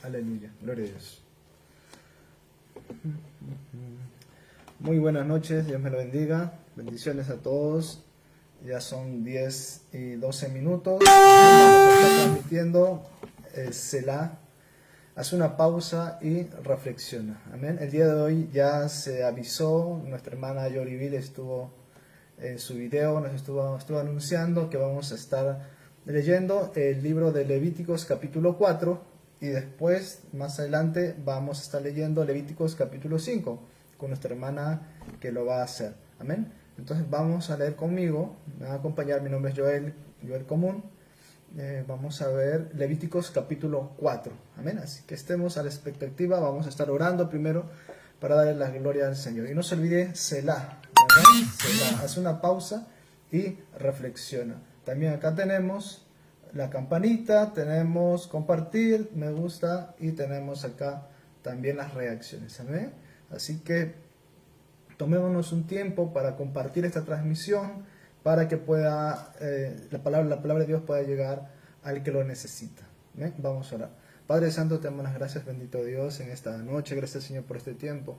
Aleluya, gloria a Dios. Muy buenas noches, Dios me lo bendiga. Bendiciones a todos. Ya son 10 y 12 minutos. Vamos a estar transmitiendo Selah. Hace una pausa y reflexiona. Amén. El día de hoy ya se avisó, nuestra hermana Yoriville estuvo en su video, nos estuvo anunciando que vamos a estar leyendo el libro de Levíticos capítulo 4 y después, más adelante, vamos a estar leyendo Levíticos capítulo 5 con nuestra hermana que lo va a hacer. Amén. Entonces vamos a leer conmigo, me va a acompañar, mi nombre es Joel Común. Vamos a ver Levíticos capítulo 4. Amén. Así que estemos a la expectativa. Vamos a estar orando primero para darle la gloria al Señor. Y no se olvide Selah. Selah. Hace una pausa y reflexiona. También acá tenemos la campanita, tenemos compartir, me gusta y tenemos acá también las reacciones. Amén. Así que tomémonos un tiempo para compartir esta transmisión, para que pueda la palabra de Dios pueda llegar al que lo necesita. ¿Bien? Vamos a orar. Padre Santo, te damos las gracias, bendito Dios, en esta noche. Gracias, Señor, por este tiempo.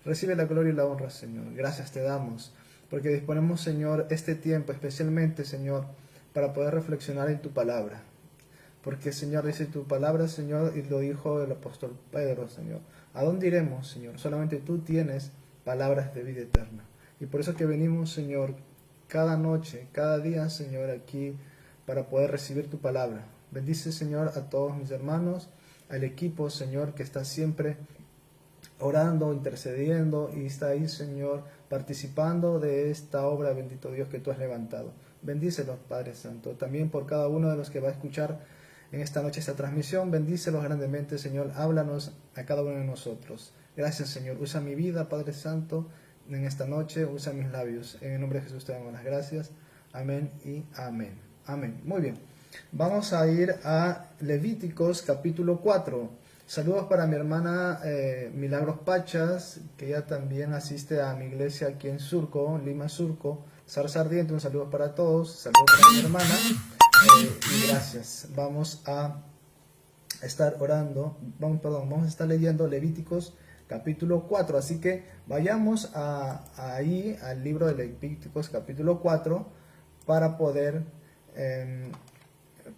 Recibe la gloria y la honra, Señor. Gracias te damos, porque disponemos, Señor, este tiempo, especialmente, Señor, para poder reflexionar en tu palabra. Porque, Señor, dice tu palabra, Señor, y lo dijo el apóstol Pedro, Señor. ¿A dónde iremos, Señor? Solamente tú tienes palabras de vida eterna. Y por eso que venimos, Señor, cada noche, cada día, Señor, aquí para poder recibir tu palabra. Bendice, Señor, a todos mis hermanos, al equipo, Señor, que está siempre orando, intercediendo y está ahí, Señor, participando de esta obra, bendito Dios, que tú has levantado. Bendícelos, Padre Santo. También por cada uno de los que va a escuchar en esta noche esta transmisión, bendícelos grandemente, Señor. Háblanos a cada uno de nosotros. Gracias, Señor. Usa mi vida, Padre Santo, en esta noche, usa mis labios. En el nombre de Jesús te damos las gracias. Amén y amén. Amén. Muy bien. Vamos a ir a Levíticos capítulo 4. Saludos para mi hermana Milagros Pachas, que ella también asiste a mi iglesia aquí en Surco, Lima Surco, Zarza Ardiente. Un saludo para todos. Saludos para mi hermana. Y gracias. Vamos a estar orando. Vamos a estar leyendo Levíticos capítulo 4, así que vayamos ahí al libro de Levíticos capítulo 4 para poder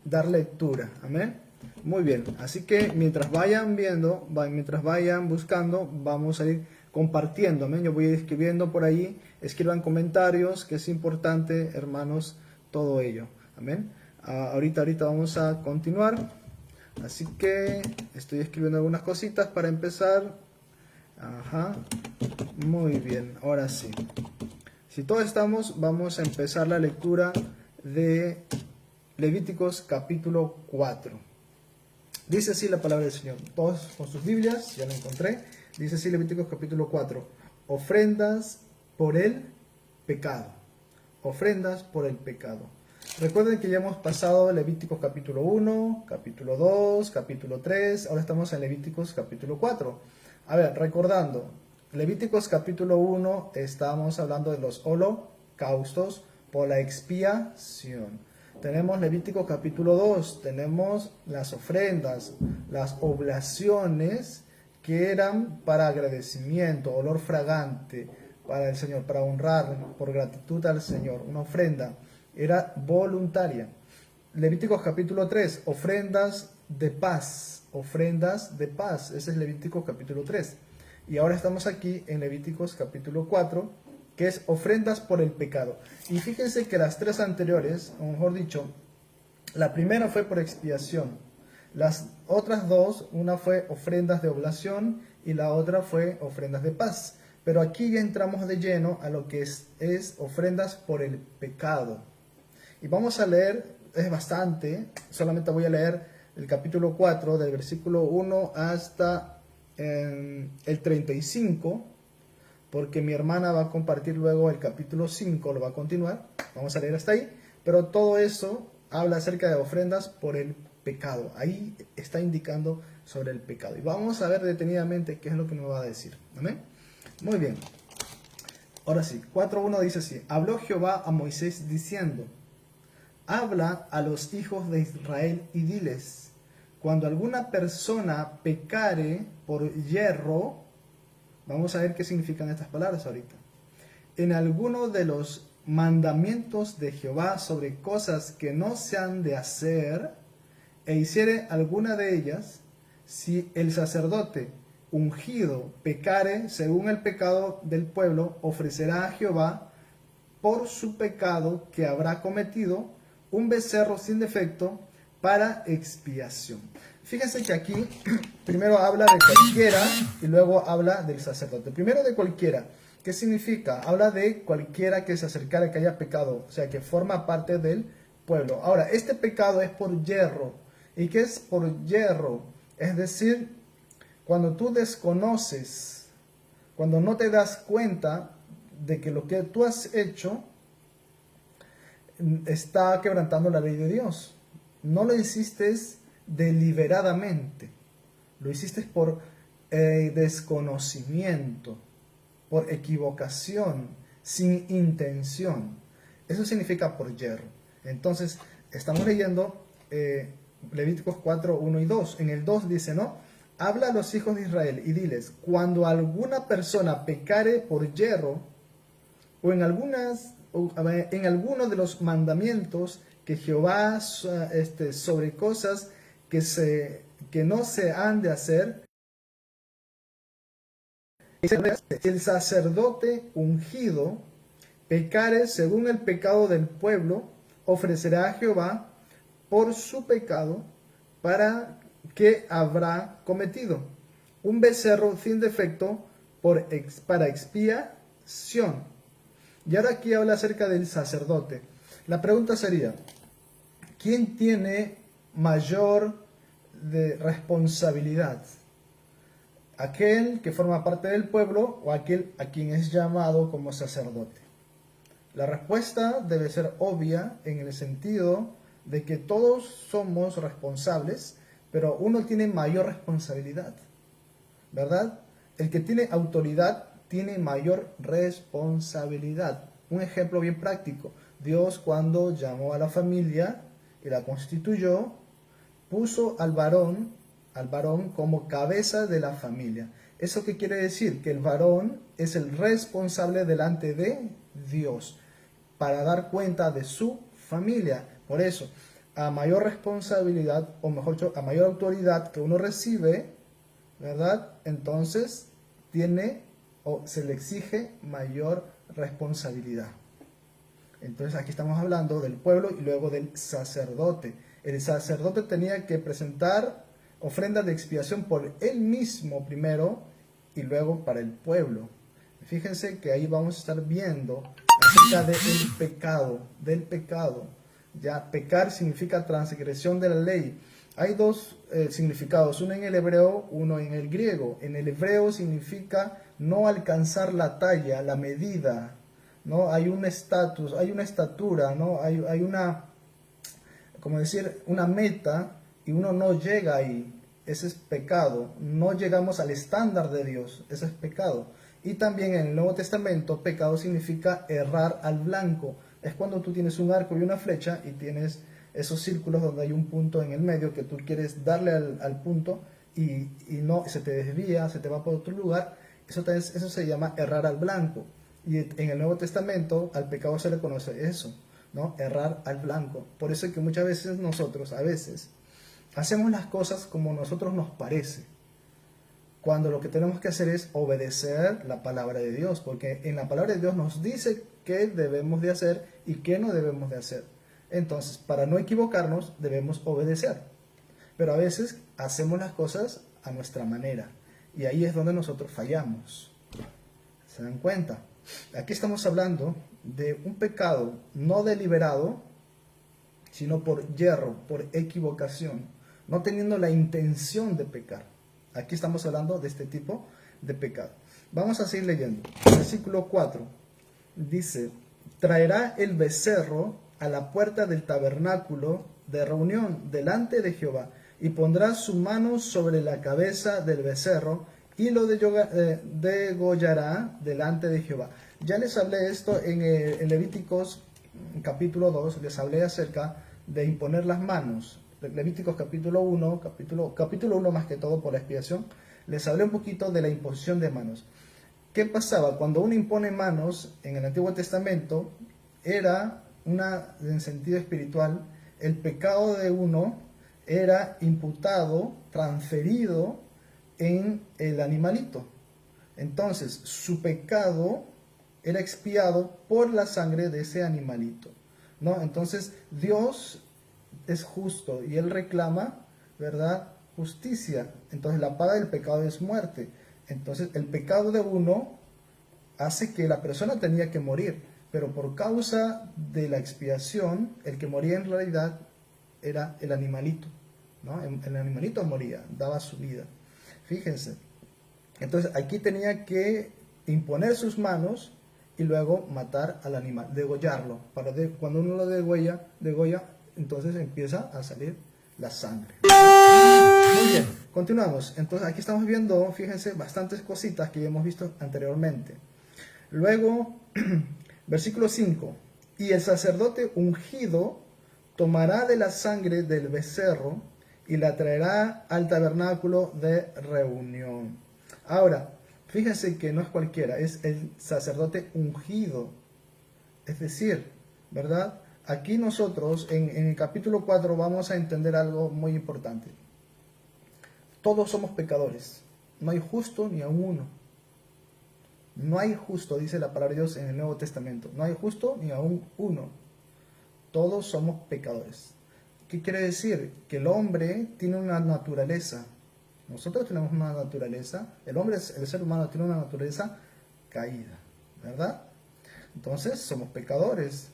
dar lectura. Amén. Muy bien, así que mientras vayan viendo, mientras vayan buscando, vamos a ir compartiendo. Amén. Yo voy a ir escribiendo por ahí, escriban comentarios, que es importante, hermanos, todo ello. Amén. Ahorita vamos a continuar, así que estoy escribiendo algunas cositas para empezar. Ajá, muy bien, ahora sí. Si todos estamos, vamos a empezar la lectura de Levíticos capítulo 4. Dice así la palabra del Señor. Todos con sus Biblias, ya la encontré. Dice así Levíticos capítulo 4. Ofrendas por el pecado. Ofrendas por el pecado. Recuerden que ya hemos pasado Levíticos capítulo 1, capítulo 2, capítulo 3. Ahora estamos en Levíticos capítulo 4. A ver, recordando, Levíticos capítulo 1, estamos hablando de los holocaustos por la expiación. Tenemos Levíticos capítulo 2, tenemos las ofrendas, las oblaciones que eran para agradecimiento, olor fragante para el Señor, para honrar por gratitud al Señor. Una ofrenda era voluntaria. Levíticos capítulo 3, ofrendas de paz. Ofrendas de paz, ese es Levíticos capítulo 3. Y ahora estamos aquí en Levíticos capítulo 4, que es ofrendas por el pecado. Y fíjense que las tres anteriores, o mejor dicho, la primera fue por expiación. Las otras dos, una fue ofrendas de oblación y la otra fue ofrendas de paz. Pero aquí ya entramos de lleno a lo que es ofrendas por el pecado. Y vamos a leer, es bastante, solamente voy a leer el capítulo 4, del versículo 1 hasta el 35, porque mi hermana va a compartir luego el capítulo 5, lo va a continuar, vamos a leer hasta ahí, pero todo eso habla acerca de ofrendas por el pecado, ahí está indicando sobre el pecado, y vamos a ver detenidamente qué es lo que nos va a decir. Amén. Muy bien, ahora sí, 4.1 dice así: habló Jehová a Moisés diciendo, habla a los hijos de Israel y diles, cuando alguna persona pecare por yerro, vamos a ver qué significan estas palabras ahorita, en alguno de los mandamientos de Jehová sobre cosas que no se han de hacer, e hiciere alguna de ellas, si el sacerdote ungido pecare según el pecado del pueblo, ofrecerá a Jehová por su pecado que habrá cometido un becerro sin defecto para expiación. Fíjense que aquí primero habla de cualquiera y luego habla del sacerdote. Primero de cualquiera. ¿Qué significa? Habla de cualquiera que se acercara, que haya pecado, o sea, que forma parte del pueblo. Ahora, este pecado es por yerro. ¿Y qué es por yerro? Es decir, cuando tú desconoces, cuando no te das cuenta de que lo que tú has hecho está quebrantando la ley de Dios. No lo hiciste deliberadamente, lo hiciste por desconocimiento, por equivocación, sin intención. Eso significa por yerro. Entonces, estamos leyendo Levíticos 4, 1 y 2. En el 2 dice, ¿no? Habla a los hijos de Israel y diles, cuando alguna persona pecare por yerro, o en alguno de los mandamientos que Jehová sobre cosas que no se han de hacer, el sacerdote ungido pecare según el pecado del pueblo, ofrecerá a Jehová por su pecado para que habrá cometido un becerro sin defecto para expiación. Y ahora aquí habla acerca del sacerdote. La pregunta sería, ¿quién tiene mayor responsabilidad? ¿Aquel que forma parte del pueblo o aquel a quien es llamado como sacerdote? La respuesta debe ser obvia en el sentido de que todos somos responsables, pero uno tiene mayor responsabilidad, ¿verdad? El que tiene autoridad tiene mayor responsabilidad. Un ejemplo bien práctico. Dios, cuando llamó a la familia y la constituyó, puso al varón como cabeza de la familia. ¿Eso qué quiere decir? Que el varón es el responsable delante de Dios para dar cuenta de su familia. Por eso, a mayor responsabilidad, o mejor dicho, a mayor autoridad que uno recibe, ¿verdad? Entonces tiene o se le exige mayor responsabilidad. Entonces aquí estamos hablando del pueblo y luego del sacerdote. El sacerdote tenía que presentar ofrendas de expiación por él mismo primero y luego para el pueblo. Fíjense que ahí vamos a estar viendo acerca del pecado. Ya pecar significa transgresión de la ley. Hay dos significados, uno en el hebreo, uno en el griego. En el hebreo significa no alcanzar la talla, la medida, ¿no? Hay un estatus, hay una estatura, ¿no? Hay una, como decir, una meta y uno no llega ahí. Ese es pecado. No llegamos al estándar de Dios. Ese es pecado. Y también en el Nuevo Testamento, pecado significa errar al blanco. Es cuando tú tienes un arco y una flecha y tienes esos círculos donde hay un punto en el medio que tú quieres darle al punto y no se te desvía, se te va por otro lugar. Eso se llama errar al blanco. Y en el Nuevo Testamento al pecado se le conoce eso, ¿no? Errar al blanco. Por eso es que muchas veces nosotros, hacemos las cosas como nosotros nos parece, cuando lo que tenemos que hacer es obedecer la palabra de Dios, porque en la palabra de Dios nos dice qué debemos de hacer y qué no debemos de hacer. Entonces, para no equivocarnos, debemos obedecer. Pero a veces hacemos las cosas a nuestra manera, y ahí es donde nosotros fallamos. ¿Se dan cuenta? Aquí estamos hablando de un pecado no deliberado, sino por yerro, por equivocación, no teniendo la intención de pecar. Aquí estamos hablando de este tipo de pecado. Vamos a seguir leyendo. Versículo 4 dice, traerá el becerro a la puerta del tabernáculo de reunión delante de Jehová y pondrá su mano sobre la cabeza del becerro y lo degollará delante de Jehová. Ya les hablé esto en Levíticos capítulo 2, les hablé acerca de imponer las manos. Levíticos capítulo 1, capítulo 1 más que todo por la expiación, les hablé un poquito de la imposición de manos. ¿Qué pasaba? Cuando uno impone manos en el Antiguo Testamento, era en sentido espiritual, el pecado de uno era imputado, transferido en el animalito. Entonces, su pecado era expiado por la sangre de ese animalito, ¿no? Entonces, Dios es justo y Él reclama, ¿verdad?, justicia. Entonces, la paga del pecado es muerte. Entonces, el pecado de uno hace que la persona tenía que morir, pero por causa de la expiación, el que moría en realidad era el animalito, ¿no? El animalito moría, daba su vida. Fíjense. Entonces, aquí tenía que imponer sus manos y luego matar al animal, degollarlo. Cuando uno lo degolla, entonces empieza a salir la sangre. Muy bien, continuamos. Entonces aquí estamos viendo, fíjense, bastantes cositas que ya hemos visto anteriormente. Luego, versículo 5. Y el sacerdote ungido tomará de la sangre del becerro y la traerá al tabernáculo de reunión. Ahora, fíjense que no es cualquiera, es el sacerdote ungido. Es decir, ¿verdad? Aquí nosotros en el capítulo 4 vamos a entender algo muy importante. Todos somos pecadores. No hay justo ni aun uno. No hay justo, dice la palabra de Dios en el Nuevo Testamento. No hay justo ni aun uno. Todos somos pecadores. ¿Qué quiere decir? Que el hombre tiene una naturaleza. Nosotros tenemos una naturaleza. El ser humano tiene una naturaleza caída, ¿verdad? Entonces somos pecadores.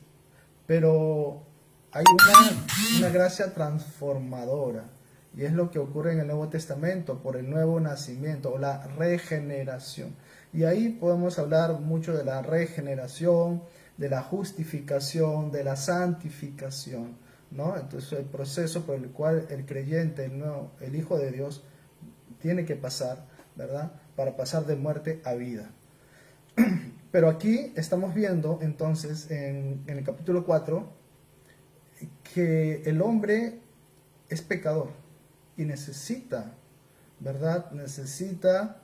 Pero hay una gracia transformadora. Y es lo que ocurre en el Nuevo Testamento por el nuevo nacimiento o la regeneración. Y ahí podemos hablar mucho de la regeneración, de la justificación, de la santificación, ¿no? Entonces el proceso por el cual el creyente, el Hijo de Dios, tiene que pasar, ¿verdad? Para pasar de muerte a vida. Pero aquí estamos viendo entonces en el capítulo 4 que el hombre es pecador y necesita, ¿verdad? Necesita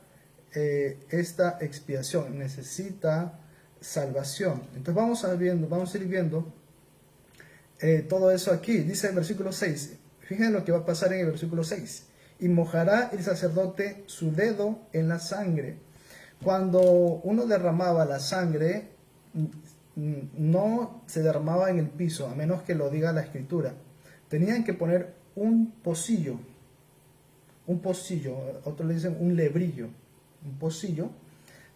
esta expiación, necesita salvación. Entonces vamos a ir viendo todo eso aquí. Dice el versículo 6, fíjense lo que va a pasar en el versículo 6. Y mojará el sacerdote su dedo en la sangre. Cuando uno derramaba la sangre, no se derramaba en el piso, a menos que lo diga la escritura. Tenían que poner un pocillo, otros le dicen un lebrillo, un pocillo.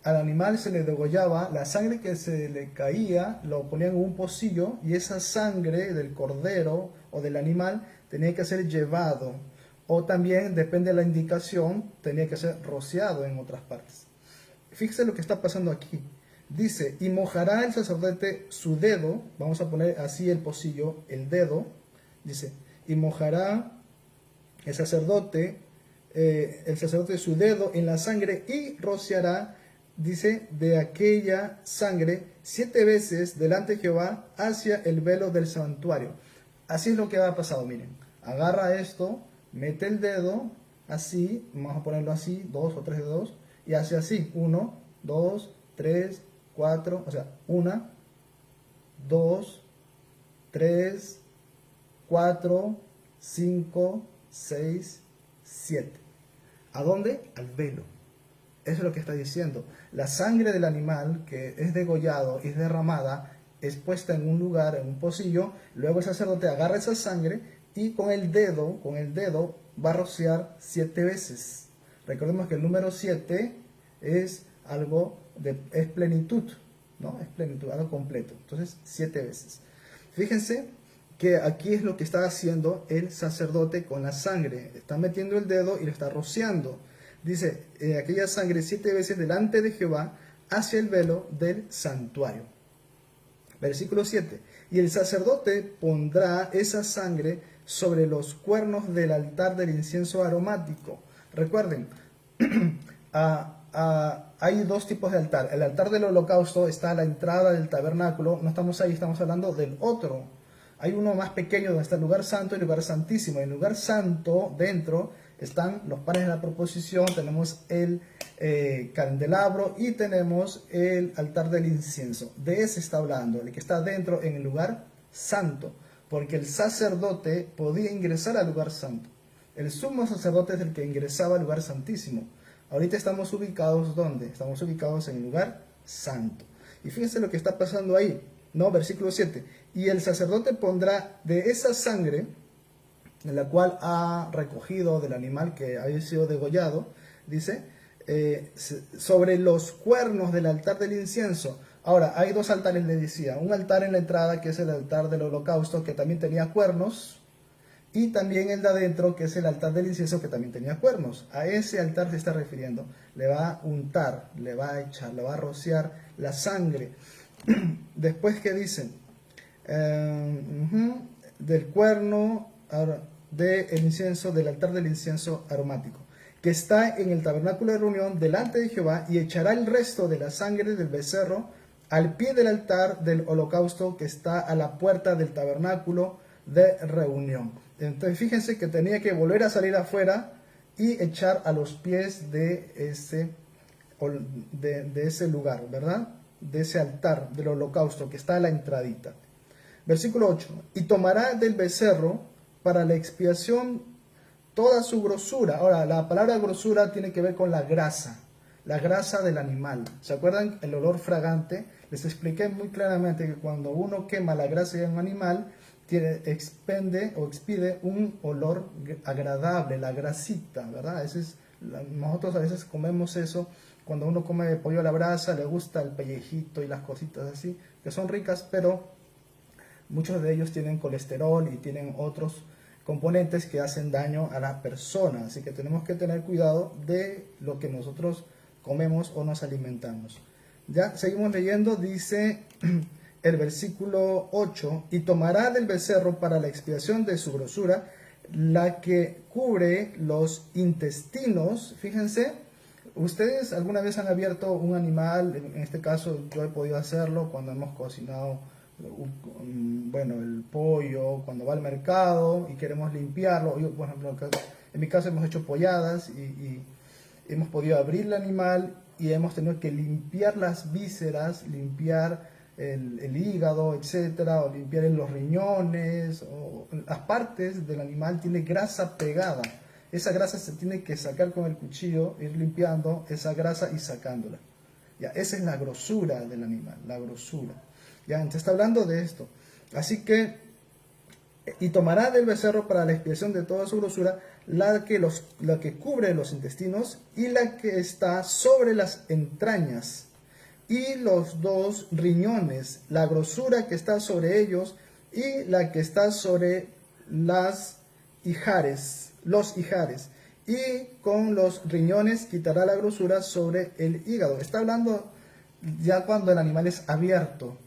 Al animal se le degollaba, la sangre que se le caía lo ponían en un pocillo y esa sangre del cordero o del animal tenía que ser llevado, o también, depende de la indicación, tenía que ser rociado en otras partes. Fíjese lo que está pasando aquí. Dice, y mojará el sacerdote su dedo, vamos a poner así el pocillo, el dedo, dice, y mojará el sacerdote su dedo en la sangre y rociará, dice, de aquella sangre 7 veces delante de Jehová hacia el velo del santuario. Así es lo que ha pasado, miren. Agarra esto, mete el dedo, así, vamos a ponerlo así, 2 o 3 dedos, y hace así, 1, 2, 3, 4, o sea, 1, 2, 3, 4, 5, 6, 7. ¿A dónde? Al velo. Eso es lo que está diciendo. La sangre del animal que es degollado y es derramada es puesta en un lugar, en un pocillo. Luego el sacerdote agarra esa sangre y con el dedo va a rociar 7 veces. Recordemos que el número 7 es es plenitud, ¿no? Es plenitud, algo completo. Entonces, 7 veces. Fíjense que aquí es lo que está haciendo el sacerdote con la sangre. Está metiendo el dedo y lo está rociando. Dice, aquella sangre 7 veces delante de Jehová hacia el velo del santuario. Versículo 7. Y el sacerdote pondrá esa sangre sobre los cuernos del altar del incienso aromático. Recuerden, hay 2 tipos de altar. El altar del holocausto está a la entrada del tabernáculo. No estamos ahí, estamos hablando del otro. Hay uno más pequeño donde está el lugar santo y el lugar santísimo. En el lugar santo, dentro, están los panes de la proposición, tenemos el candelabro y tenemos el altar del incienso. De ese está hablando, el que está dentro en el lugar santo, porque el sacerdote podía ingresar al lugar santo. El sumo sacerdote es el que ingresaba al lugar santísimo. Ahorita estamos ubicados, ¿dónde? Estamos ubicados en el lugar santo. Y fíjense lo que está pasando ahí, ¿no? Versículo 7. Y el sacerdote pondrá de esa sangre, en la cual ha recogido del animal que había sido degollado, dice, sobre los cuernos del altar del incienso. Ahora, hay dos altares, le decía. Un altar en la entrada, que es el altar del holocausto, que también tenía cuernos, y también el de adentro, que es el altar del incienso, que también tenía cuernos. A ese altar se está refiriendo. Le va a untar, le va a echar, le va a rociar la sangre. Después que dicen, del cuerno del incienso, del altar del incienso aromático, que está en el tabernáculo de reunión delante de Jehová, y echará el resto de la sangre del becerro al pie del altar del holocausto que está a la puerta del tabernáculo de reunión. Entonces fíjense que tenía que volver a salir afuera y echar a los pies de ese lugar, ¿verdad? De ese altar del holocausto que está a la entradita. Versículo 8. Y tomará del becerro para la expiación toda su grosura. Ahora, la palabra grosura tiene que ver con la grasa del animal. ¿Se acuerdan el olor fragante? Les expliqué muy claramente que cuando uno quema la grasa de un animal, expide un olor agradable, la grasita, ¿verdad? Nosotros a veces comemos eso, cuando uno come pollo a la brasa, le gusta el pellejito y las cositas así, que son ricas, pero muchos de ellos tienen colesterol y tienen otros componentes que hacen daño a la persona, así que tenemos que tener cuidado de lo que nosotros comemos o nos alimentamos. Ya seguimos leyendo, dice el versículo 8, y tomará del becerro para la expiación de su grosura la que cubre los intestinos. Fíjense, ustedes alguna vez han abierto un animal, en este caso yo he podido hacerlo cuando hemos cocinado, bueno, el pollo, cuando va al mercado y queremos limpiarlo. Yo, por ejemplo, en mi caso hemos hecho polladas y hemos podido abrir el animal y hemos tenido que limpiar las vísceras, limpiar el hígado, etcétera, o limpiar los riñones, o las partes del animal tiene grasa pegada. Esa grasa se tiene que sacar con el cuchillo, ir limpiando esa grasa y sacándola. Ya, esa es la grosura del animal, la grosura. Ya, entonces está hablando de esto. Así que, y tomará del becerro para la expiación de toda su grosura la que cubre los intestinos y la que está sobre las entrañas y los dos riñones, la grosura que está sobre ellos y la que está sobre los ijares, y con los riñones quitará la grosura sobre el hígado. Está hablando ya cuando el animal es abierto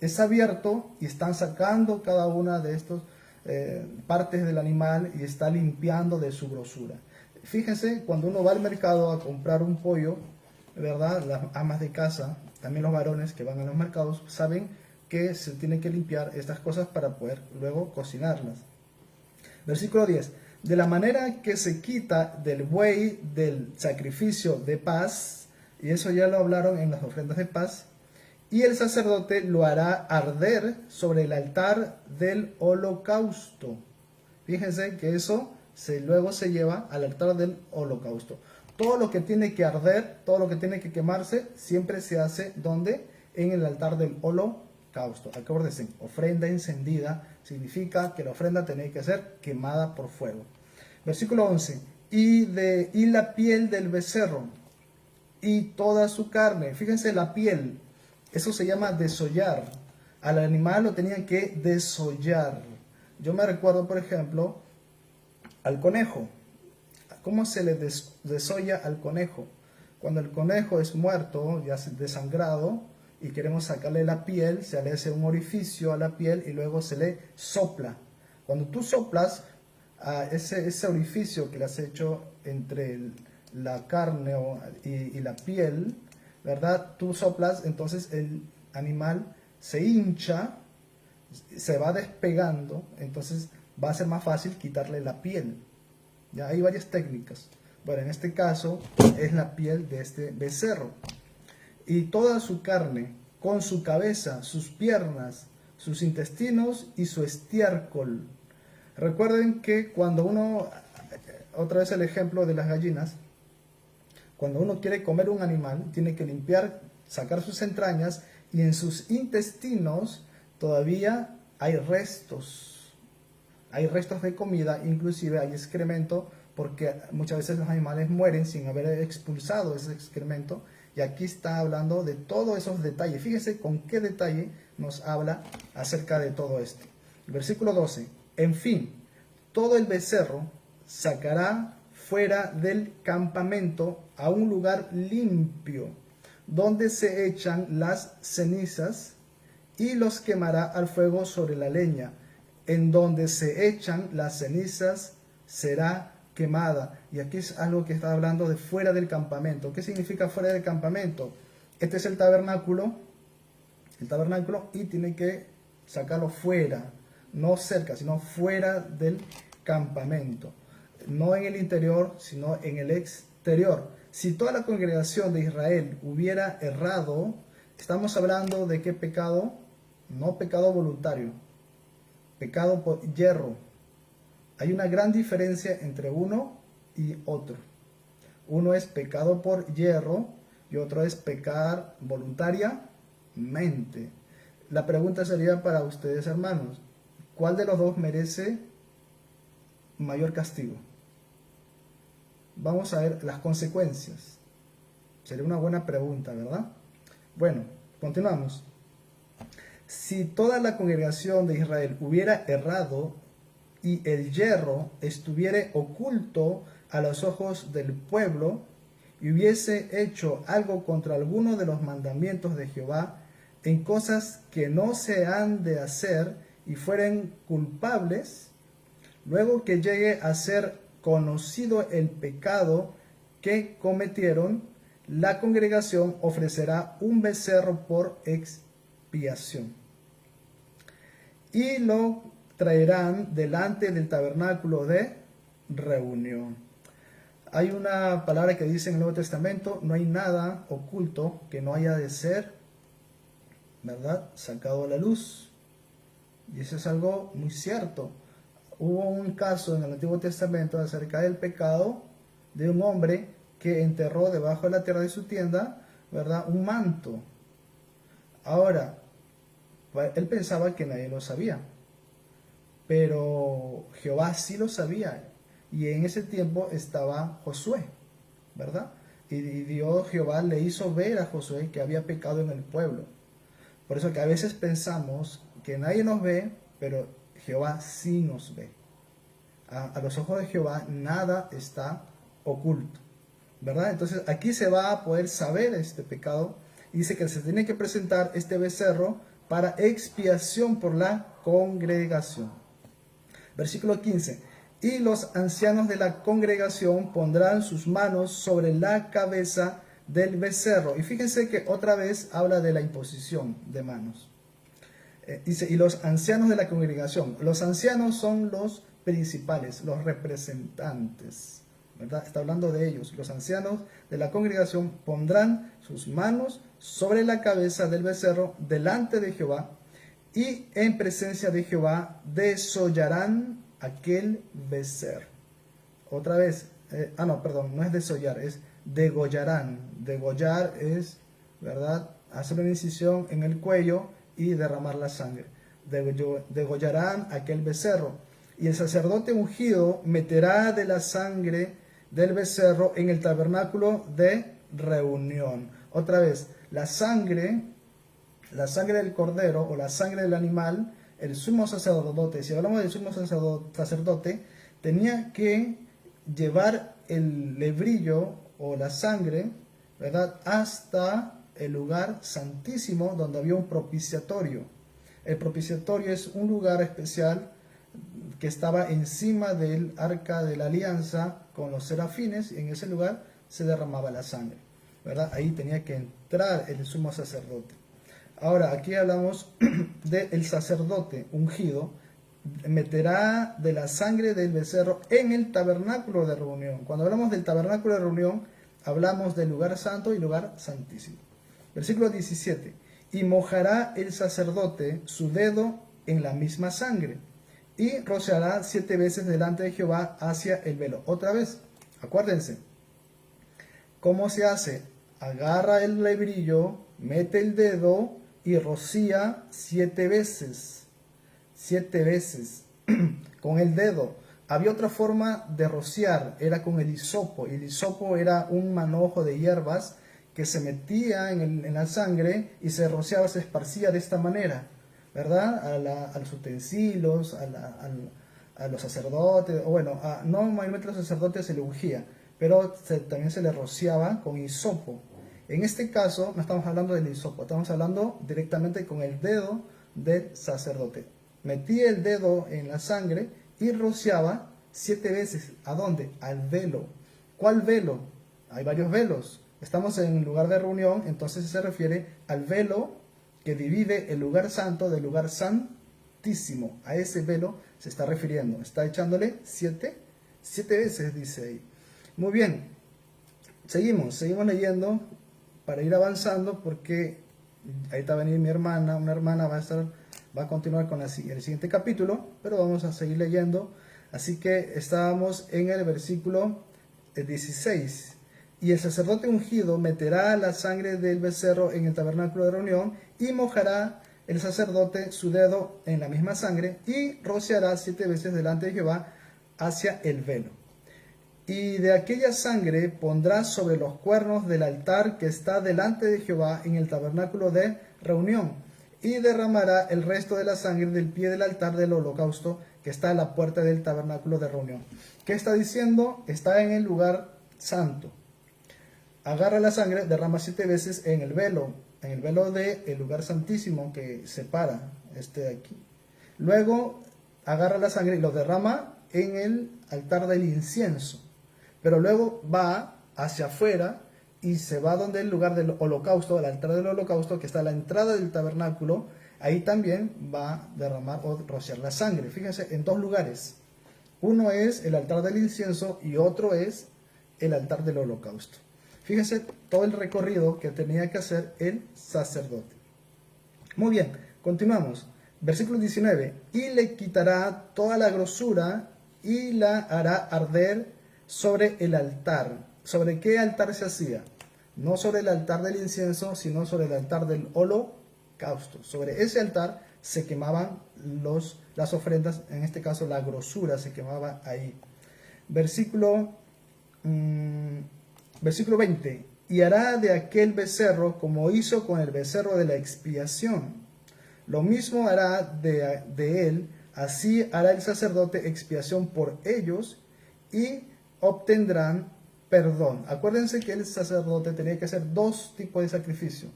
y están sacando cada una de estas partes del animal y está limpiando de su grosura. Fíjense, cuando uno va al mercado a comprar un pollo, ¿verdad? Las amas de casa, también los varones que van a los mercados, saben que se tienen que limpiar estas cosas para poder luego cocinarlas. Versículo 10. De la manera que se quita del buey del sacrificio de paz, y eso ya lo hablaron en las ofrendas de paz, y el sacerdote lo hará arder sobre el altar del holocausto. Fíjense que eso luego se lleva al altar del holocausto. Todo lo que tiene que arder, todo lo que tiene que quemarse, siempre se hace ¿dónde? En el altar del holocausto. Acuérdense, ofrenda encendida significa que la ofrenda tiene que ser quemada por fuego. Versículo 11. Y la piel del becerro y toda su carne. Fíjense la piel. Eso se llama desollar. Al animal lo tenían que desollar. Yo me recuerdo, por ejemplo, al conejo. ¿Cómo se le desolla al conejo? Cuando el conejo es muerto, ya desangrado, y queremos sacarle la piel, se le hace un orificio a la piel y luego se le sopla. Cuando tú soplas a ese orificio que le has hecho entre la carne y la piel, ¿verdad? Tú soplas, entonces el animal se hincha se va despegando, entonces va a ser más fácil quitarle la piel. Ya hay varias técnicas. Bueno, en este caso es la piel de este becerro. Y toda su carne, con su cabeza, sus piernas, sus intestinos y su estiércol. Recuerden que cuando uno, otra vez el ejemplo de las gallinas, cuando uno quiere comer un animal, tiene que limpiar, sacar sus entrañas, y en sus intestinos todavía hay restos. Hay restos de comida, inclusive hay excremento, porque muchas veces los animales mueren sin haber expulsado ese excremento. Y aquí está hablando de todos esos detalles. Fíjense con qué detalle nos habla acerca de todo esto. El versículo 12. En fin, todo el becerro sacará fuera del campamento a un lugar limpio, donde se echan las cenizas, y los quemará al fuego sobre la leña. En donde se echan las cenizas será quemada. Y aquí es algo que está hablando de fuera del campamento. ¿Qué significa fuera del campamento? Este es el tabernáculo, y tiene que sacarlo fuera, no cerca, sino fuera del campamento. No en el interior, sino en el exterior. Si toda la congregación de Israel hubiera errado, estamos hablando de qué pecado, no pecado voluntario, pecado por yerro. Hay una gran diferencia entre uno y otro. Uno es pecado por yerro y otro es pecar voluntariamente. La pregunta sería para ustedes, hermanos, ¿cuál de los dos merece mayor castigo? Vamos a ver las consecuencias. Sería una buena pregunta, ¿verdad? Bueno, continuamos. Si toda la congregación de Israel hubiera errado y el yerro estuviera oculto a los ojos del pueblo y hubiese hecho algo contra alguno de los mandamientos de Jehová en cosas que no se han de hacer y fueren culpables, luego que llegue a ser conocido el pecado que cometieron, la congregación ofrecerá un becerro por expiación y lo traerán delante del tabernáculo de reunión. Hay una palabra que dice en el Nuevo Testamento: no hay nada oculto que no haya de ser, ¿verdad?, sacado a la luz. Y eso es algo muy cierto. Hubo un caso en el Antiguo Testamento acerca del pecado de un hombre que enterró debajo de la tierra de su tienda, ¿verdad?, un manto. Ahora, él pensaba que nadie lo sabía, pero Jehová sí lo sabía. Y en ese tiempo estaba Josué, ¿verdad? Y Dios, Jehová, le hizo ver a Josué que había pecado en el pueblo. Por eso que a veces pensamos que nadie nos ve, pero Jehová sí nos ve. A los ojos de Jehová nada está oculto, ¿verdad? Entonces aquí se va a poder saber este pecado. Y dice que se tiene que presentar este becerro para expiación por la congregación. Versículo 15. Y los ancianos de la congregación pondrán sus manos sobre la cabeza del becerro. Y fíjense que otra vez habla de la imposición de manos. Dice, y los ancianos de la congregación. Los ancianos son los principales, los representantes, ¿verdad? Está hablando de ellos. Los ancianos de la congregación pondrán sus manos sobre la cabeza del becerro delante de Jehová, y en presencia de Jehová desollarán aquel becerro. Otra vez, no es desollar, es degollarán. Degollar es, ¿verdad?, hacer una incisión en el cuello y derramar la sangre. Degollarán aquel becerro. Y el sacerdote ungido meterá de la sangre del becerro en el tabernáculo de reunión. Otra vez, la sangre del cordero o la sangre del animal, el sumo sacerdote, si hablamos del sumo sacerdote, tenía que llevar el lebrillo o la sangre, ¿verdad?, hasta el lugar santísimo donde había un propiciatorio. El propiciatorio es un lugar especial que estaba encima del arca de la alianza con los serafines, y en ese lugar se derramaba la sangre, ¿verdad? Ahí tenía que entrar el sumo sacerdote. Ahora, aquí hablamos del sacerdote ungido, meterá de la sangre del becerro en el tabernáculo de reunión. Cuando hablamos del tabernáculo de reunión, hablamos del lugar santo y lugar santísimo. Versículo 17. Y mojará el sacerdote su dedo en la misma sangre, y rociará 7 veces delante de Jehová hacia el velo. Otra vez, acuérdense, ¿cómo se hace? Agarra el lebrillo, mete el dedo y rocía 7 veces. 7 veces con el dedo. Había otra forma de rociar, era con el hisopo. Y el hisopo era un manojo de hierbas que se metía en la sangre y se rociaba, se esparcía de esta manera, ¿verdad? A los utensilios, a los sacerdotes, o bueno, no mayormente a los sacerdotes se le ungía, pero también se le rociaba con hisopo. En este caso no estamos hablando del hisopo, estamos hablando directamente con el dedo del sacerdote. Metía el dedo en la sangre y rociaba 7 veces. ¿A dónde? Al velo. ¿Cuál velo? Hay varios velos. Estamos en un lugar de reunión, entonces se refiere al velo que divide el lugar santo del lugar santísimo. A ese velo se está refiriendo. Está echándole 7 veces, dice ahí. Muy bien. Seguimos leyendo para ir avanzando, porque ahí está a venir mi hermana. Una hermana va a continuar con el siguiente capítulo, pero vamos a seguir leyendo. Así que estábamos en el versículo 16. Y el sacerdote ungido meterá la sangre del becerro en el tabernáculo de reunión, y mojará el sacerdote su dedo en la misma sangre, y rociará 7 veces delante de Jehová hacia el velo. Y de aquella sangre pondrá sobre los cuernos del altar que está delante de Jehová en el tabernáculo de reunión, y derramará el resto de la sangre del pie del altar del holocausto que está a la puerta del tabernáculo de reunión. ¿Qué está diciendo? Está en el lugar santo. Agarra la sangre, derrama 7 veces en el velo del lugar santísimo que separa de aquí. Luego agarra la sangre y lo derrama en el altar del incienso. Pero luego va hacia afuera y se va donde el lugar del holocausto, el altar del holocausto que está a la entrada del tabernáculo. Ahí también va a derramar o rociar la sangre. Fíjense, en 2 lugares. Uno es el altar del incienso y otro es el altar del holocausto. Fíjense todo el recorrido que tenía que hacer el sacerdote. Muy bien, continuamos. Versículo 19. Y le quitará toda la grosura y la hará arder sobre el altar. ¿Sobre qué altar se hacía? No sobre el altar del incienso, sino sobre el altar del holocausto. Sobre ese altar se quemaban las ofrendas, en este caso la grosura se quemaba ahí. Versículo 20. Y hará de aquel becerro como hizo con el becerro de la expiación. Lo mismo hará de él, así hará el sacerdote expiación por ellos y obtendrán perdón. Acuérdense que el sacerdote tenía que hacer 2 tipos de sacrificio.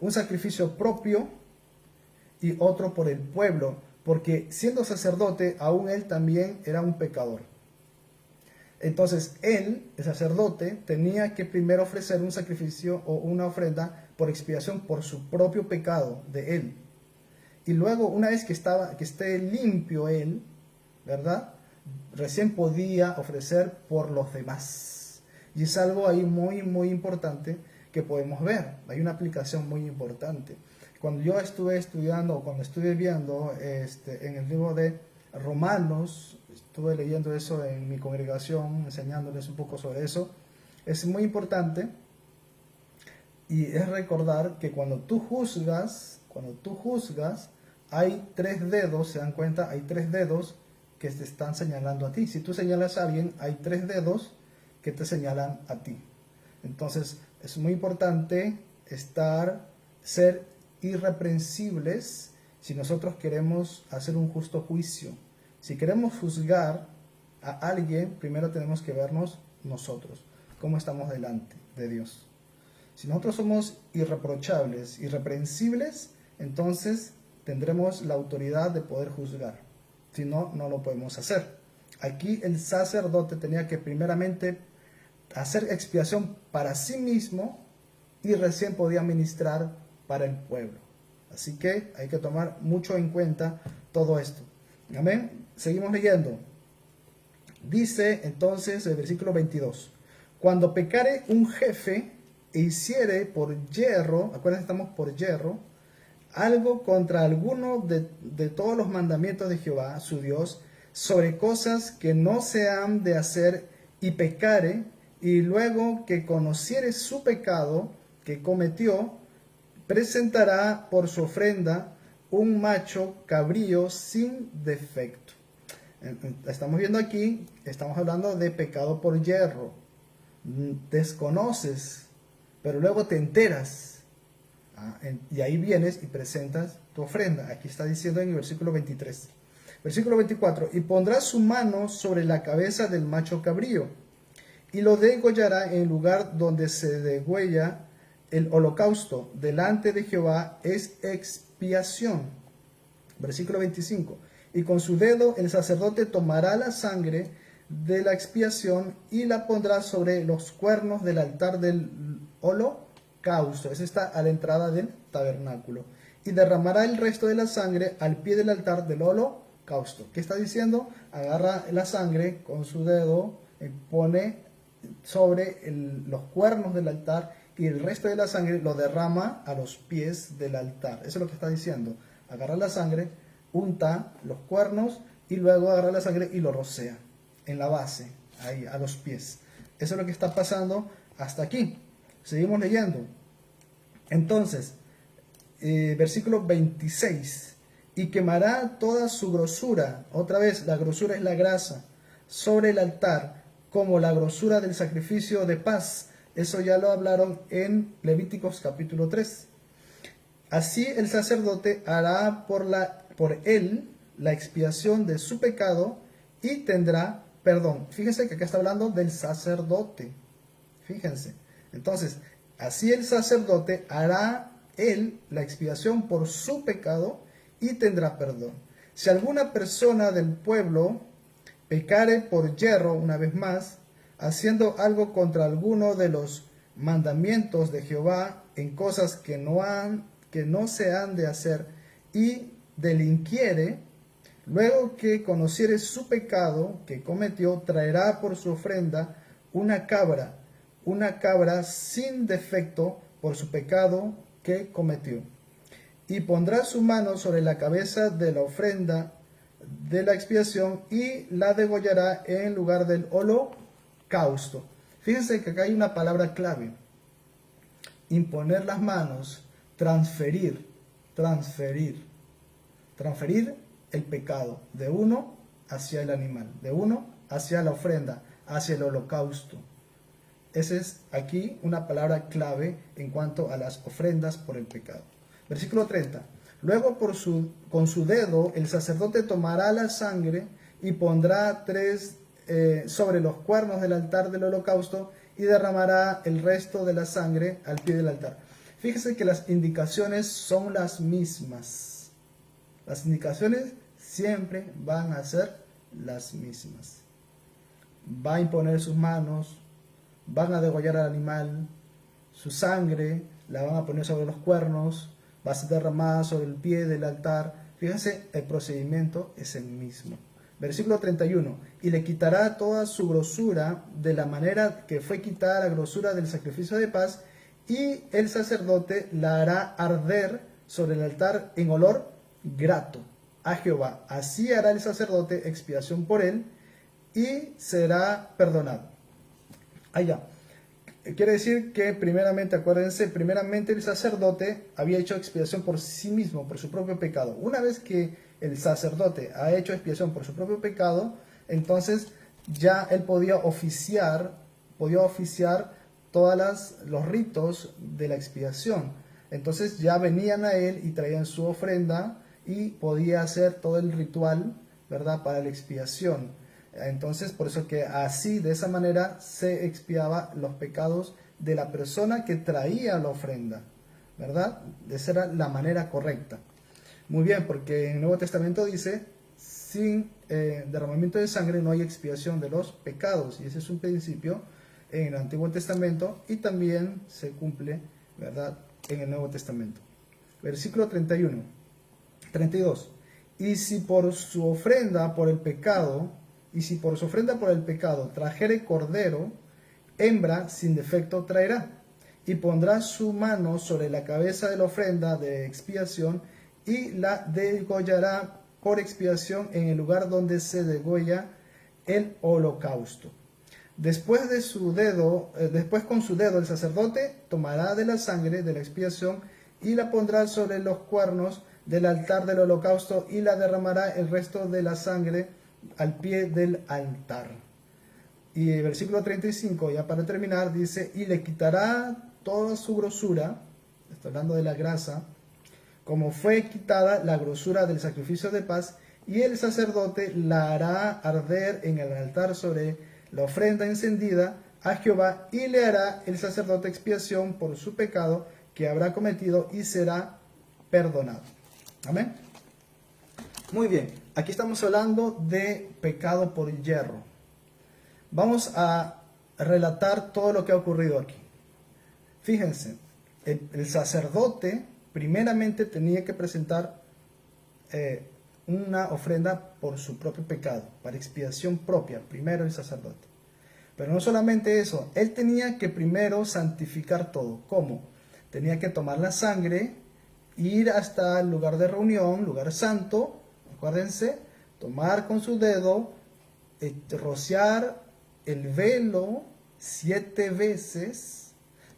Un sacrificio propio y otro por el pueblo, porque siendo sacerdote, aún él también era un pecador. Entonces él, el sacerdote, tenía que primero ofrecer un sacrificio o una ofrenda por expiación por su propio pecado de él. Y luego, una vez que esté limpio él, ¿verdad?, recién podía ofrecer por los demás. Y es algo ahí muy, muy importante que podemos ver. Hay una aplicación muy importante. Cuando yo estuve estudiando, cuando estuve viendo en el libro de Romanos, estuve leyendo eso en mi congregación, enseñándoles un poco sobre eso. Es muy importante y es recordar que cuando tú juzgas, hay 3 dedos, se dan cuenta, hay 3 dedos que te están señalando a ti. Si tú señalas a alguien, hay 3 dedos que te señalan a ti. Entonces, es muy importante ser irreprensibles si nosotros queremos hacer un justo juicio. Si queremos juzgar a alguien, primero tenemos que vernos nosotros, cómo estamos delante de Dios. Si nosotros somos irreprochables, irreprensibles, entonces tendremos la autoridad de poder juzgar. Si no, no lo podemos hacer. Aquí el sacerdote tenía que primeramente hacer expiación para sí mismo y recién podía ministrar para el pueblo. Así que hay que tomar mucho en cuenta todo esto. Amén. Seguimos leyendo. Dice entonces el versículo 22. Cuando pecare un jefe e hiciere por yerro, acuérdense, estamos por yerro, algo contra alguno de todos los mandamientos de Jehová, su Dios, sobre cosas que no se han de hacer, y pecare, y luego que conociere su pecado que cometió, presentará por su ofrenda un macho cabrío sin defecto. Estamos viendo aquí, estamos hablando de pecado por yerro. Desconoces, pero luego te enteras. Y ahí vienes y presentas tu ofrenda. Aquí está diciendo en el versículo 23. Versículo 24. Y pondrá su mano sobre la cabeza del macho cabrío, y lo degollará en el lugar donde se degüella el holocausto. Delante de Jehová es expiación. Versículo 25. Y con su dedo el sacerdote tomará la sangre de la expiación y la pondrá sobre los cuernos del altar del holocausto. Eso está a la entrada del tabernáculo. Y derramará el resto de la sangre al pie del altar del holocausto. ¿Qué está diciendo? Agarra la sangre con su dedo, pone sobre los cuernos del altar, y el resto de la sangre lo derrama a los pies del altar. Eso es lo que está diciendo. Agarra la sangre, unta los cuernos y luego agarra la sangre y lo rocea en la base, ahí a los pies. Eso es lo que está pasando hasta aquí. Seguimos leyendo. Entonces, versículo 26. Y quemará toda su grosura, otra vez la grosura es la grasa, sobre el altar, como la grosura del sacrificio de paz. Eso ya lo hablaron en Levíticos capítulo 3. Así el sacerdote hará por él la expiación de su pecado y tendrá perdón. Fíjense que acá está hablando del sacerdote. Fíjense. Entonces, así el sacerdote hará él la expiación por su pecado y tendrá perdón. Si alguna persona del pueblo pecare por yerro, una vez más, haciendo algo contra alguno de los mandamientos de Jehová en cosas que no se han de hacer, y delinquiere, luego que conociere su pecado que cometió, traerá por su ofrenda una cabra sin defecto por su pecado que cometió, y pondrá su mano sobre la cabeza de la ofrenda de la expiación y la degollará en lugar del holocausto. Fíjense que acá hay una palabra clave: imponer las manos, transferir el pecado de uno hacia el animal, de uno hacia la ofrenda, hacia el holocausto. Esa es aquí una palabra clave en cuanto a las ofrendas por el pecado. Versículo 30. Luego con su dedo el sacerdote tomará la sangre y pondrá 3 sobre los cuernos del altar del holocausto y derramará el resto de la sangre al pie del altar. Fíjese que las indicaciones son las mismas. Las indicaciones siempre van a ser las mismas. Va a imponer sus manos, van a degollar al animal, su sangre la van a poner sobre los cuernos, va a ser derramada sobre el pie del altar. Fíjense, el procedimiento es el mismo. Versículo 31. Y le quitará toda su grosura de la manera que fue quitada la grosura del sacrificio de paz, y el sacerdote la hará arder sobre el altar en olor grato a Jehová. Así hará el sacerdote expiación por él y será perdonado. Allá. Quiere decir que primeramente, acuérdense, primeramente el sacerdote había hecho expiación por sí mismo, por su propio pecado. Una vez que el sacerdote ha hecho expiación por su propio pecado, entonces ya él podía oficiar todos los ritos de la expiación. Entonces ya venían a él y traían su ofrenda y podía hacer todo el ritual, ¿verdad?, para la expiación. Entonces, por eso que así, de esa manera, se expiaba los pecados de la persona que traía la ofrenda, ¿verdad? Esa era la manera correcta. Muy bien, porque en el Nuevo Testamento dice, sin derramamiento de sangre no hay expiación de los pecados, y ese es un principio en el Antiguo Testamento y también se cumple, ¿verdad?, en el Nuevo Testamento. Versículo 31, 32. Y si por su ofrenda por el pecado, trajere cordero, hembra sin defecto traerá, y pondrá su mano sobre la cabeza de la ofrenda de expiación, y la degollará por expiación en el lugar donde se degolla el holocausto. Después con su dedo el sacerdote tomará de la sangre de la expiación y la pondrá sobre los cuernos del altar del holocausto y la derramará el resto de la sangre al pie del altar. Y el versículo 35, ya para terminar, dice, y le quitará toda su grosura, está hablando de la grasa, como fue quitada la grosura del sacrificio de paz, y el sacerdote la hará arder en el altar sobre la ofrenda encendida a Jehová, y le hará el sacerdote expiación por su pecado que habrá cometido, y será perdonado. Amén. Muy bien, aquí estamos hablando de pecado por hierro. Vamos a relatar todo lo que ha ocurrido aquí. Fíjense, el sacerdote primeramente tenía que presentar una ofrenda por su propio pecado, para expiación propia, primero el sacerdote. Pero no solamente eso, él tenía que primero santificar todo. ¿Cómo? Tenía que tomar la sangre, ir hasta el lugar de reunión, lugar santo, acuérdense, tomar con su dedo, rociar el velo 7 veces,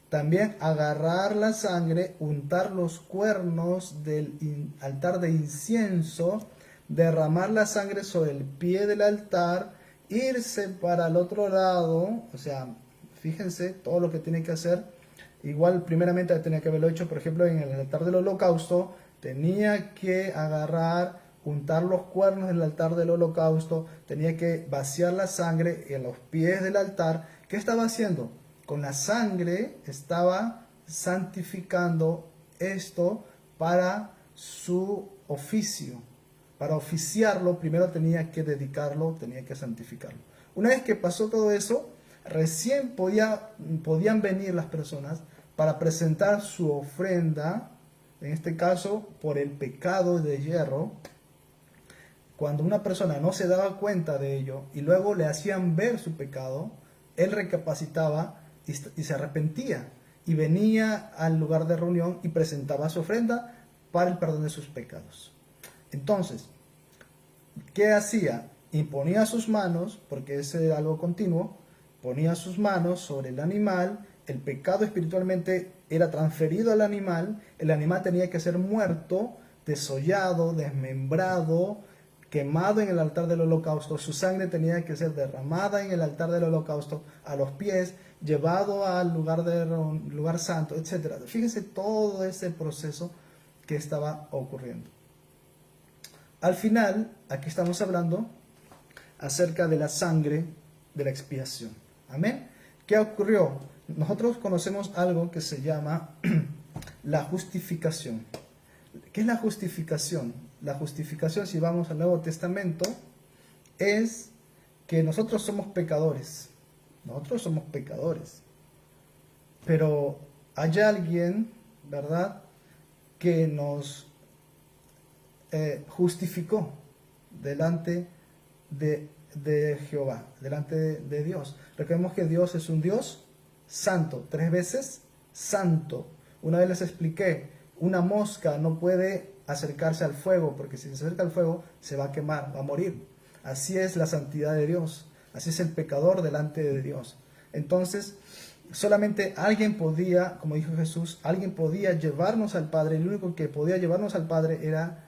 también agarrar la sangre, untar los cuernos del altar de incienso, derramar la sangre sobre el pie del altar, irse para el otro lado, o sea, fíjense todo lo que tiene que hacer. Igual primeramente tenía que haberlo hecho, por ejemplo, en el altar del holocausto, tenía que agarrar, untar los cuernos del altar del holocausto, tenía que vaciar la sangre en los pies del altar. ¿Qué estaba haciendo? Con la sangre estaba santificando esto para su oficio. Para oficiarlo, primero tenía que dedicarlo, tenía que santificarlo. Una vez que pasó todo eso, recién podían venir las personas para presentar su ofrenda, en este caso por el pecado de hierro. Cuando una persona no se daba cuenta de ello y luego le hacían ver su pecado, él recapacitaba y se arrepentía y venía al lugar de reunión y presentaba su ofrenda para el perdón de sus pecados. Entonces, ¿qué hacía? Imponía sus manos, porque ese era algo continuo, ponía sus manos sobre el animal, el pecado espiritualmente era transferido al animal, el animal tenía que ser muerto, desollado, desmembrado, quemado en el altar del holocausto, su sangre tenía que ser derramada en el altar del holocausto, a los pies, llevado al lugar santo, etc. Fíjense todo ese proceso que estaba ocurriendo. Al final, aquí estamos hablando acerca de la sangre de la expiación. Amén. ¿Qué ocurrió? Nosotros conocemos algo que se llama la justificación. ¿Qué es la justificación? La justificación, si vamos al Nuevo Testamento, es que nosotros somos pecadores. Nosotros somos pecadores. Pero hay alguien, ¿verdad?, que nos justificó delante de Jehová, delante de Dios. Recordemos que Dios es un Dios santo, 3 veces santo. Una vez les expliqué, una mosca no puede acercarse al fuego, porque si se acerca al fuego se va a quemar, va a morir. Así es la santidad de Dios, así es el pecador delante de Dios. Entonces, solamente alguien podía, como dijo Jesús, alguien podía llevarnos al Padre. El único que podía llevarnos al Padre era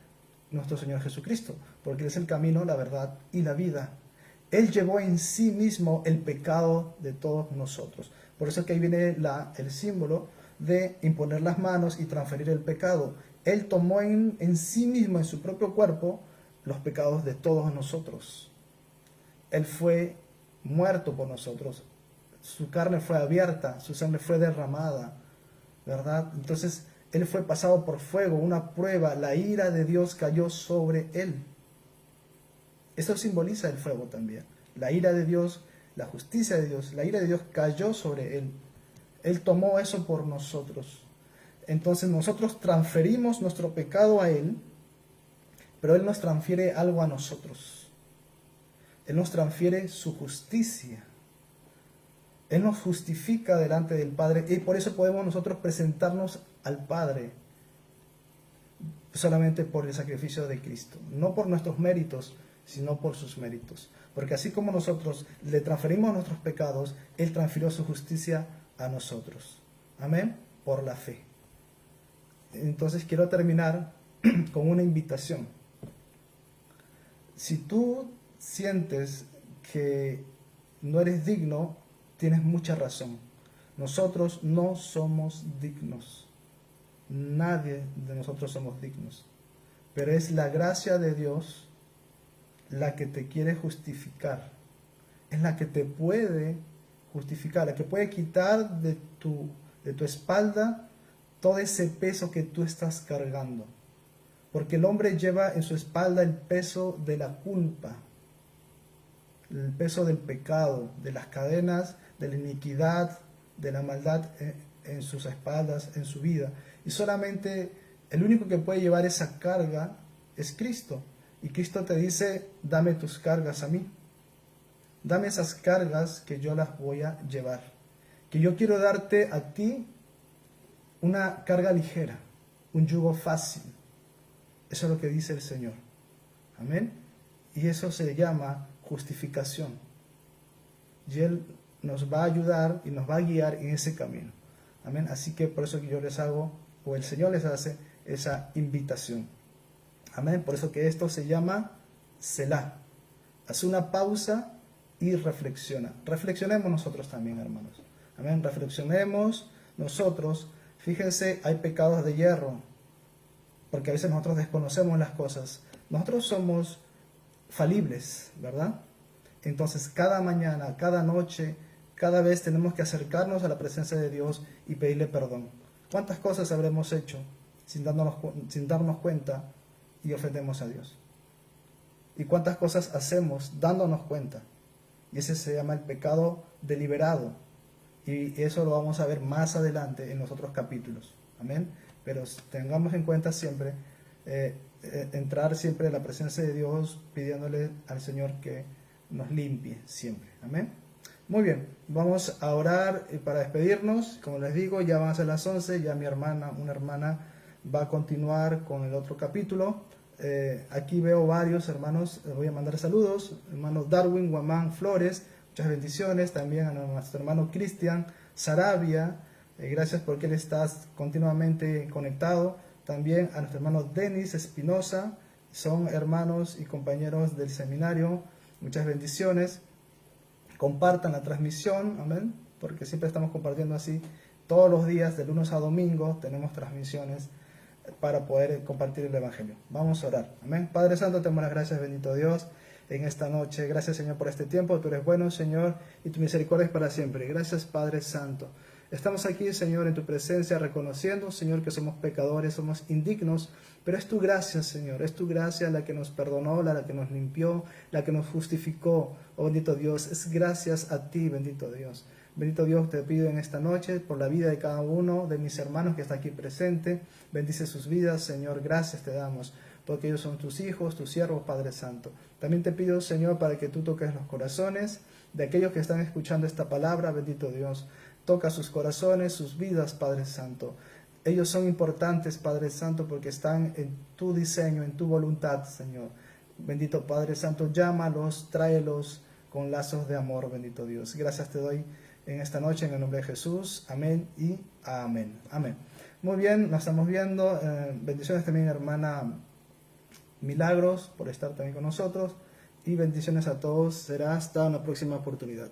nuestro Señor Jesucristo, porque Él es el camino, la verdad y la vida. Él llevó en sí mismo el pecado de todos nosotros. Por eso es que ahí viene el símbolo de imponer las manos y transferir el pecado. Él tomó en sí mismo, en su propio cuerpo, los pecados de todos nosotros. Él fue muerto por nosotros. Su carne fue abierta, su sangre fue derramada, ¿verdad? Entonces, Él fue pasado por fuego, una prueba. La ira de Dios cayó sobre Él. Eso simboliza el fuego también. La ira de Dios, la justicia de Dios, la ira de Dios cayó sobre Él. Él tomó eso por nosotros. Entonces nosotros transferimos nuestro pecado a Él, pero Él nos transfiere algo a nosotros. Él nos transfiere su justicia. Él nos justifica delante del Padre y por eso podemos nosotros presentarnos al Padre solamente por el sacrificio de Cristo. No por nuestros méritos, sino por sus méritos. Porque así como nosotros le transferimos nuestros pecados, Él transfirió su justicia a nosotros. Amén. Por la fe. Entonces quiero terminar con una invitación. Si tú sientes que no eres digno, tienes mucha razón. Nosotros no somos dignos. Nadie de nosotros somos dignos. Pero es la gracia de Dios la que te quiere justificar. Es la que te puede justificar, la que puede quitar de tu espalda todo ese peso que tú estás cargando. Porque el hombre lleva en su espalda el peso de la culpa, el peso del pecado, de las cadenas, de la iniquidad, de la maldad en sus espaldas, en su vida. Y solamente el único que puede llevar esa carga es Cristo. Y Cristo te dice, dame tus cargas a mí. Dame esas cargas que yo las voy a llevar. Que yo quiero darte a ti una carga ligera, un yugo fácil. Eso es lo que dice el Señor. Amén. Y eso se llama justificación. Y Él nos va a ayudar y nos va a guiar en ese camino. Amén. Así que por eso que yo les hago, o el Señor les hace esa invitación. Amén. Por eso que esto se llama Selah. Haz una pausa y reflexiona. Reflexionemos nosotros también, hermanos. Amén. Reflexionemos nosotros. Fíjense, hay pecados de hierro, porque a veces nosotros desconocemos las cosas. Nosotros somos falibles, ¿verdad? Entonces cada mañana, cada noche, cada vez tenemos que acercarnos a la presencia de Dios y pedirle perdón. ¿Cuántas cosas habremos hecho sin darnos cuenta y ofendemos a Dios? ¿Y cuántas cosas hacemos dándonos cuenta? Y ese se llama el pecado deliberado. Y eso lo vamos a ver más adelante en los otros capítulos. Amén. Pero tengamos en cuenta siempre, entrar siempre en la presencia de Dios, pidiéndole al Señor que nos limpie siempre. Amén. Muy bien, vamos a orar para despedirnos. Como les digo, ya van a ser las 11, ya una hermana va a continuar con el otro capítulo. Aquí veo varios hermanos, les voy a mandar saludos. Hermano Darwin Guamán Flores, muchas bendiciones. También a nuestro hermano Cristian Sarabia, gracias porque él está continuamente conectado. También a nuestro hermano Denis Espinosa, son hermanos y compañeros del seminario, muchas bendiciones. Compartan la transmisión, amén, porque siempre estamos compartiendo así. Todos los días, de lunes a domingo, tenemos transmisiones para poder compartir el Evangelio. Vamos a orar. Amén. Padre Santo, te damos las gracias, bendito Dios, en esta noche. Gracias, Señor, por este tiempo. Tú eres bueno, Señor, y tu misericordia es para siempre. Gracias, Padre Santo. Estamos aquí, Señor, en tu presencia, reconociendo, Señor, que somos pecadores, somos indignos, pero es tu gracia, Señor, es tu gracia la que nos perdonó, la que nos limpió, la que nos justificó. Oh, bendito Dios, es gracias a ti, bendito Dios. Bendito Dios, te pido en esta noche por la vida de cada uno de mis hermanos que está aquí presente. Bendice sus vidas, Señor, gracias te damos, porque ellos son tus hijos, tus siervos, Padre Santo. También te pido, Señor, para que tú toques los corazones de aquellos que están escuchando esta palabra, bendito Dios. Toca sus corazones, sus vidas, Padre Santo. Ellos son importantes, Padre Santo, porque están en tu diseño, en tu voluntad, Señor. Bendito Padre Santo, llámalos, tráelos con lazos de amor, bendito Dios. Gracias te doy en esta noche, en el nombre de Jesús. Amén y amén. Amén. Muy bien, nos estamos viendo. Bendiciones también, hermana Milagros, por estar también con nosotros. Y bendiciones a todos. Será hasta una próxima oportunidad.